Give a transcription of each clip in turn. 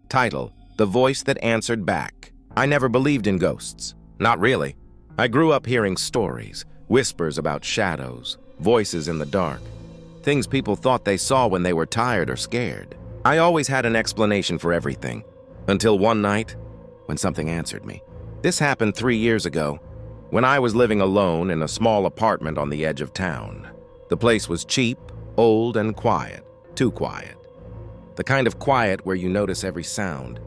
Title: The Voice That Answered Back. I never believed in ghosts. Not really. I grew up hearing stories, whispers about shadows, voices in the dark, things people thought they saw when they were tired or scared. I always had an explanation for everything, until one night when something answered me. This happened 3 years ago, when I was living alone in a small apartment on the edge of town. The place was cheap, old, and quiet. Too quiet. The kind of quiet where you notice every sound.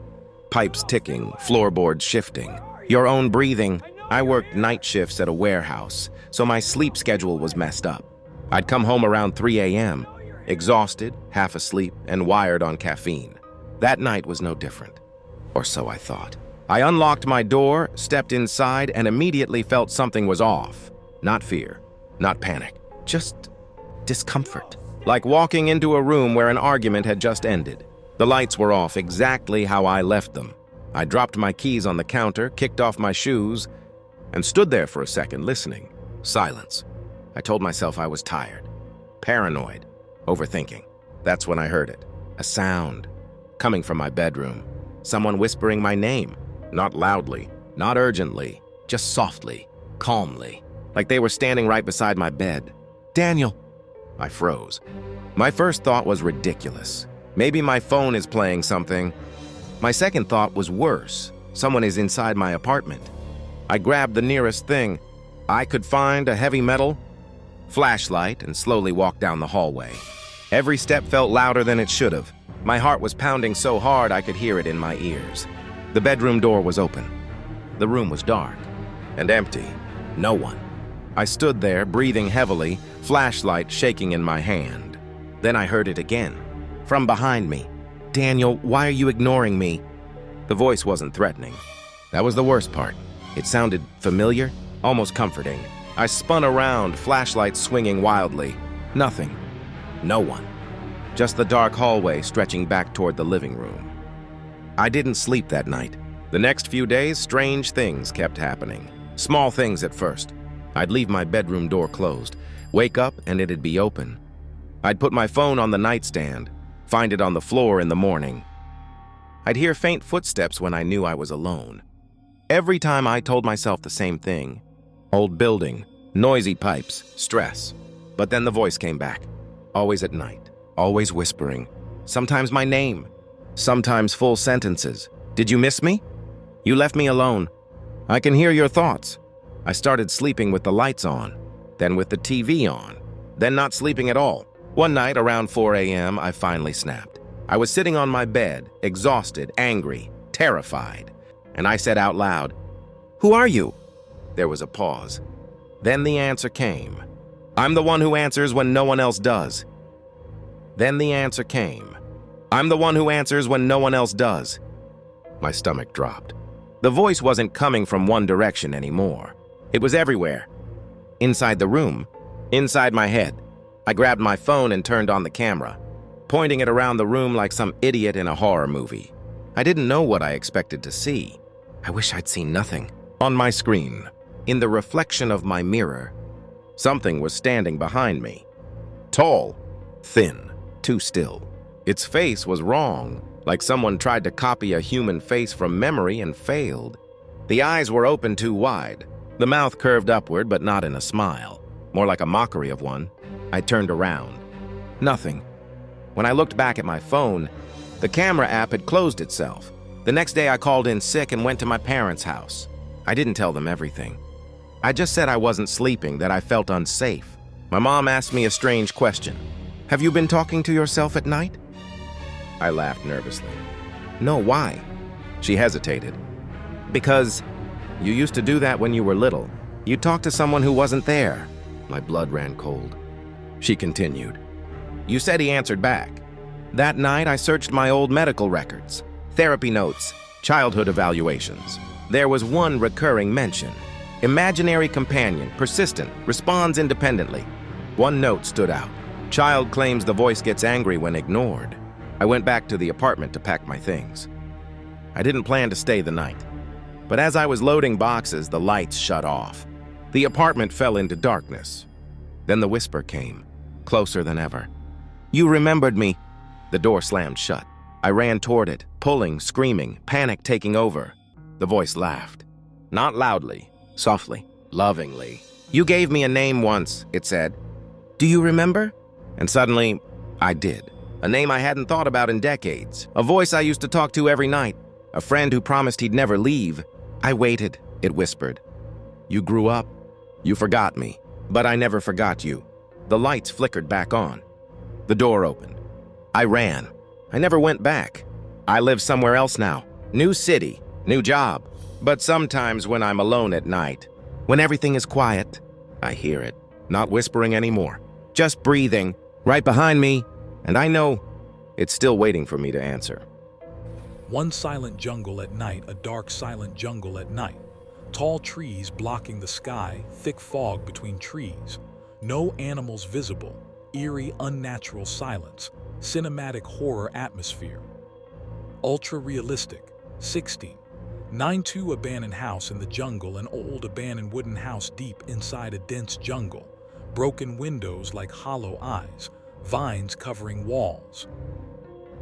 Pipes ticking, floorboards shifting, your own breathing. I worked night shifts at a warehouse, so my sleep schedule was messed up. I'd come home around 3 a.m., exhausted, half asleep, and wired on caffeine. That night was no different. Or so I thought. I unlocked my door, stepped inside, and immediately felt something was off. Not fear, not panic, just discomfort. Like walking into a room where an argument had just ended. The lights were off exactly how I left them. I dropped my keys on the counter, kicked off my shoes, and stood there for a second listening. Silence. I told myself I was tired, paranoid, overthinking. That's when I heard it. A sound coming from my bedroom. Someone whispering my name. Not loudly, not urgently, just softly, calmly, like they were standing right beside my bed. "Daniel." I froze. My first thought was ridiculous. Maybe my phone is playing something. My second thought was worse. Someone is inside my apartment. I grabbed the nearest thing I could find, a heavy metal flashlight, and slowly walked down the hallway. Every step felt louder than it should have. My heart was pounding so hard I could hear it in my ears. The bedroom door was open. The room was dark and empty. No one. I stood there, breathing heavily, flashlight shaking in my hand. Then I heard it again, from behind me. "Daniel, why are you ignoring me?" The voice wasn't threatening. That was the worst part. It sounded familiar, almost comforting. I spun around, flashlight swinging wildly. Nothing. No one. Just the dark hallway stretching back toward the living room. I didn't sleep that night. The next few days, strange things kept happening. Small things at first. I'd leave my bedroom door closed, wake up, and it'd be open. I'd put my phone on the nightstand, find it on the floor in the morning. I'd hear faint footsteps when I knew I was alone. Every time I told myself the same thing. Old building, noisy pipes, stress. But then the voice came back. Always at night, always whispering. Sometimes my name. Sometimes full sentences. "Did you miss me? You left me alone. I can hear your thoughts." I started sleeping with the lights on, then with the TV on, then not sleeping at all. One night around 4 a.m., I finally snapped. I was sitting on my bed, exhausted, angry, terrified, and I said out loud, "Who are you?" There was a pause. Then the answer came. "I'm the one who answers when no one else does." Then the answer came. "I'm the one who answers when no one else does." My stomach dropped. The voice wasn't coming from one direction anymore. It was everywhere. Inside the room, inside my head. I grabbed my phone and turned on the camera, pointing it around the room like some idiot in a horror movie. I didn't know what I expected to see. I wish I'd seen nothing. On my screen, in the reflection of my mirror, something was standing behind me. Tall, thin, too still. Its face was wrong, like someone tried to copy a human face from memory and failed. The eyes were open too wide, the mouth curved upward but not in a smile, more like a mockery of one. I turned around. Nothing. When I looked back at my phone, the camera app had closed itself. The next day I called in sick and went to my parents' house. I didn't tell them everything. I just said I wasn't sleeping, that I felt unsafe. My mom asked me a strange question. "Have you been talking to yourself at night?" I laughed nervously. "No, why?" She hesitated. "Because you used to do that when you were little. You talked to someone who wasn't there." My blood ran cold. She continued. "You said he answered back. That night I searched my old medical records, therapy notes, childhood evaluations. There was one recurring mention. Imaginary companion, persistent, responds independently. One note stood out. Child claims the voice gets angry when ignored." I went back to the apartment to pack my things. I didn't plan to stay the night. But as I was loading boxes, the lights shut off. The apartment fell into darkness. Then the whisper came, closer than ever. "You remembered me." The door slammed shut. I ran toward it, pulling, screaming, panic taking over. The voice laughed. Not loudly, softly, lovingly. "You gave me a name once," it said. "Do you remember?" And suddenly, I did. A name I hadn't thought about in decades. A voice I used to talk to every night. A friend who promised he'd never leave. "I waited," it whispered. "You grew up. You forgot me. But I never forgot you." The lights flickered back on. The door opened. I ran. I never went back. I live somewhere else now. New city, new job. But sometimes when I'm alone at night, when everything is quiet, I hear it. Not whispering anymore. Just breathing, right behind me. And I know it's still waiting for me to answer. One silent jungle at night, a dark silent jungle at night. Tall trees blocking the sky, thick fog between trees. No animals visible, eerie, unnatural silence, cinematic horror atmosphere. Ultra-realistic, 16. 9-2 abandoned house in the jungle, an old abandoned wooden house deep inside a dense jungle. Broken windows like hollow eyes, vines covering walls.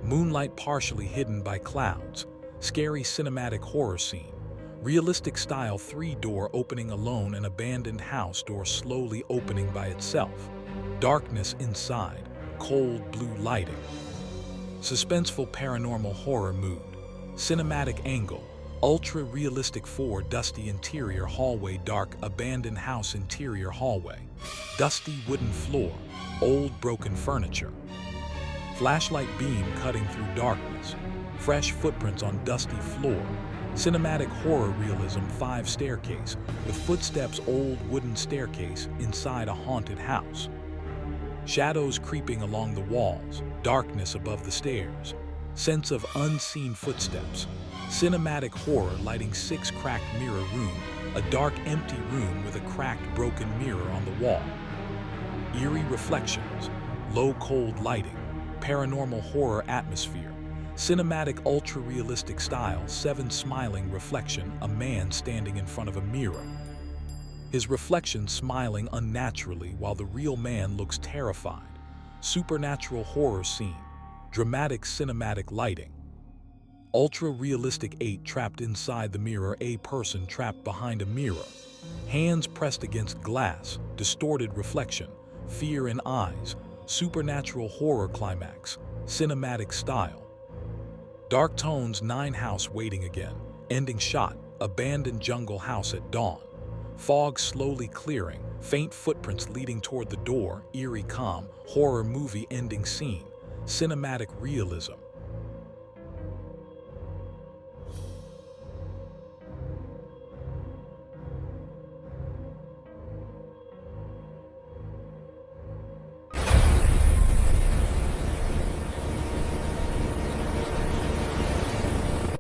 Moonlight partially hidden by clouds, scary cinematic horror scene. Realistic style 3-door opening alone, an abandoned house door slowly opening by itself. Darkness inside, cold blue lighting. Suspenseful paranormal horror mood. Cinematic angle, ultra-realistic 4 dusty interior hallway, dark abandoned house interior hallway. Dusty wooden floor, old broken furniture. Flashlight beam cutting through darkness. Fresh footprints on dusty floor. Cinematic horror realism 5 staircase with footsteps, old wooden staircase inside a haunted house. Shadows creeping along the walls, darkness above the stairs. Sense of unseen footsteps. Cinematic horror lighting 6 cracked mirror room, a dark empty room with a cracked broken mirror on the wall. Eerie reflections, low cold lighting, paranormal horror atmosphere. Cinematic ultra-realistic style 7 smiling reflection, a man standing in front of a mirror. His reflection smiling unnaturally while the real man looks terrified. Supernatural horror scene, dramatic cinematic lighting. Ultra-realistic 8 trapped inside the mirror, a person trapped behind a mirror. Hands pressed against glass, distorted reflection, fear in eyes, supernatural horror climax, cinematic style. Dark tones 9 house waiting again, ending shot, abandoned jungle house at dawn. Fog slowly clearing, faint footprints leading toward the door, eerie calm, horror movie ending scene, cinematic realism.